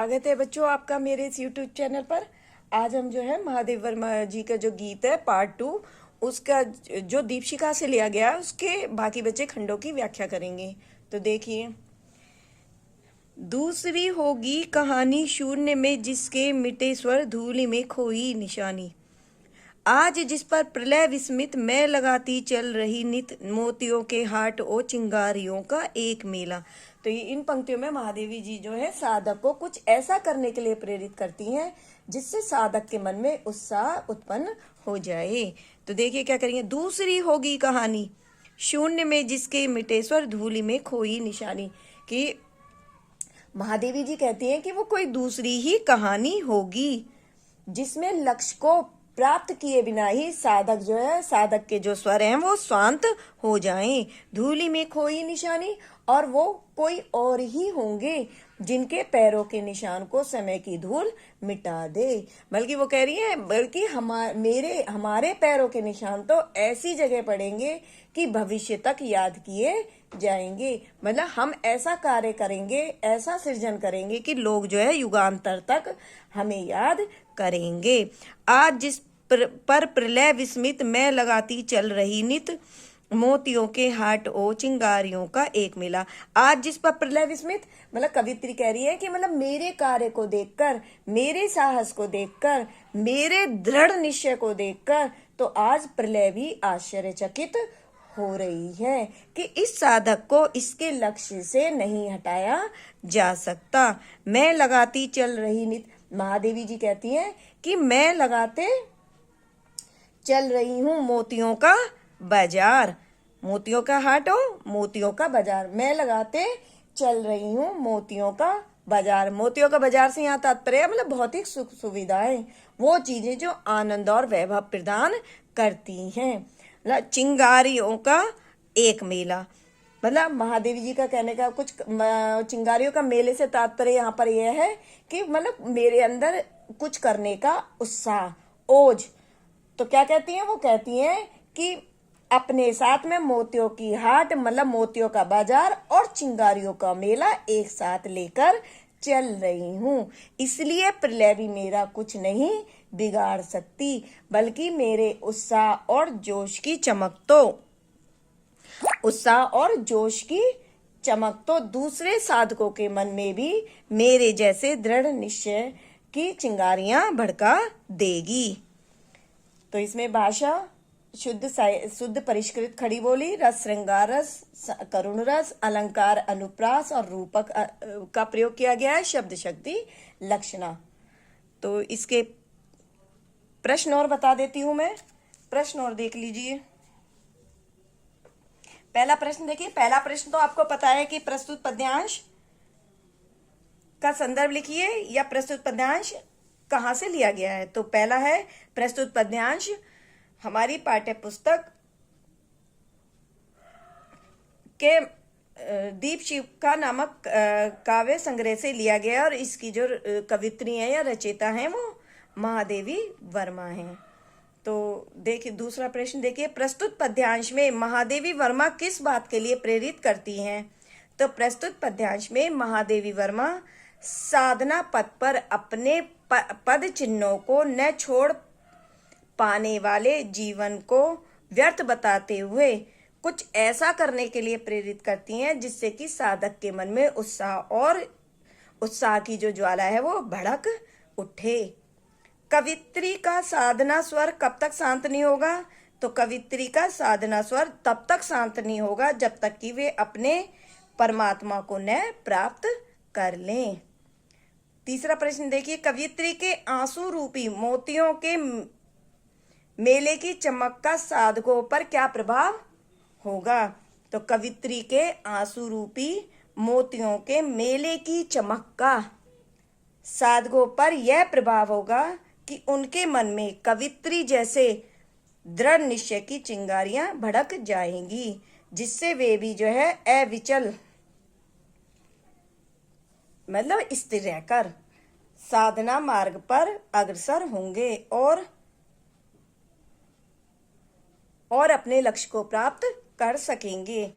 स्वागत है बच्चों आपका मेरे इस YouTube चैनल पर। आज हम जो है महादेव वर्मा जी का जो गीत है पार्ट 2 उसका जो दीपशिखा से लिया गया है उसके बाकी बचे खंडों की व्याख्या करेंगे। तो देखिए, दूसरी होगी कहानी शून्य में जिसके मिटे स्वर धूलि में खोई निशानी। आज जिस पर प्रलय विस्मित मैं लगाती चल रही नित मोतियों के हाट ओ चिंगारियों का एक मेला। तो ये इन पंक्तियों में महादेवी जी जो है साधक को कुछ ऐसा करने के लिए प्रेरित करती हैं जिससे साधक के मन में उत्साह उत्पन्न हो जाए। तो देखिए क्या करेंगे। दूसरी होगी कहानी शून्य में जिसके मिटे स्वर धूलि में खोई निशानी, कि महादेवी जी कहती हैं कि वो कोई दूसरी ही कहानी होगी जिसमें लक्ष्य को प्राप्त किए बिना ही साधक जो है, साधक के जो स्वर हैं वो शांत हो जाएं। धूलि में खोई निशानी, और वो कोई और ही होंगे जिनके पैरों के निशान को समय की धूल मिटा दे। बल्कि वो कह रही है, बल्कि हमारे पैरों के निशान तो ऐसी जगह पड़ेंगे कि भविष्य तक याद किए जाएंगे। मतलब हम ऐसा कार्य करेंगे, ऐसा सृजन करेंगे कि लोग जो है युगांतर तक हमें याद करेंगे। आज जिस पर प्रलय विस्मित मैं लगाती चल रही नित मोतियों के हाट ओ चिंगारियों का एक मेला। आज जिस पर प्रलय विस्मित, मतलब कवित्री कह रही है कि मतलब मेरे कार्य को देखकर, मेरे साहस को देखकर, मेरे दृढ़ निश्चय को देखकर तो आज प्रलय भी आश्चर्यचकित हो रही है कि इस साधक को इसके लक्ष्य से नहीं हटाया जा सकता। मैं लगाती चल रही नित, महादेवी जी कहती हैं कि मैं लगाते चल रही हूँ मोतियों का बाजार, मोतियों का हाट हो मोतियों का बाजार। मैं लगाते चल रही हूँ मोतियों का बाजार। मोतियों का बाजार से यहाँ तात्पर्य है मतलब भौतिक सुख सुविधाएं, वो चीजें जो आनंद और वैभव प्रदान करती हैं। मतलब चिंगारियों का एक मेला, मतलब महादेवी जी का कहने का कुछ चिंगारियों का मेले से तात्पर्य यहाँ पर यह है कि मतलब मेरे अंदर कुछ करने का उत्साह, ओज। तो क्या कहती हैं, वो कहती हैं कि अपने साथ में मोतियों की हाट मतलब मोतियों का बाजार और चिंगारियों का मेला एक साथ लेकर चल रही हूँ, इसलिए प्रलय भी मेरा कुछ नहीं बिगाड़ सकती, बल्कि मेरे उत्साह और जोश की चमक तो दूसरे साधकों के मन में भी मेरे जैसे दृढ़ निश्चय की चिंगारियां भड़का देगी। तो इसमें भाषा शुद्ध परिष्कृत खड़ी बोली, रस श्रृंगार रस, करुण रस, अलंकार अनुप्रास और रूपक का प्रयोग किया गया है, शब्द शक्ति लक्षणा। तो इसके प्रश्न और बता देती हूं मैं, प्रश्न और देख लीजिए। पहला प्रश्न देखिए, पहला प्रश्न तो आपको पता है कि प्रस्तुत पद्यांश का संदर्भ लिखिए या प्रस्तुत पद्यांश कहाँ से लिया गया है। तो पहला है प्रस्तुत पद्यांश हमारी पाठ्य पुस्तक के दीपशिखा नामक काव्य संग्रह से लिया गया और इसकी जो कवित्री है या रचयिता हैं वो महादेवी वर्मा हैं। तो देखिए दूसरा प्रश्न देखिए, प्रस्तुत पद्यांश में महादेवी वर्मा किस बात के लिए प्रेरित करती हैं। तो प्रस्तुत पद्यांश में महादेवी वर्मा साधना पथ पर अपने पद चिन्हों को न छोड़ पाने वाले जीवन को व्यर्थ बताते हुए कुछ ऐसा करने के लिए प्रेरित करती हैं जिससे कि साधक के मन में उत्साह की जो ज्वाला है वो भड़क उठे। कवित्री का साधना स्वर कब तक शांत नहीं होगा। तो कवित्री का साधना स्वर तब तक शांत नहीं होगा जब तक कि वे अपने परमात्मा को न प्राप्त कर लें। तीसरा प्रश्न देखिए, कवित्री के आंसू रूपी मोतियों के मेले की चमक का साधकों पर क्या प्रभाव होगा। तो कवित्री के आंसू रूपी मोतियों के मेले की चमक का साधकों पर यह प्रभाव होगा कि उनके मन में कवित्री जैसे दृढ़ निश्चय की चिंगारियां भड़क जाएंगी, जिससे वे भी जो है अविचल मतलब स्थिर रहकर साधना मार्ग पर अग्रसर होंगे और अपने लक्ष्य को प्राप्त कर सकेंगे।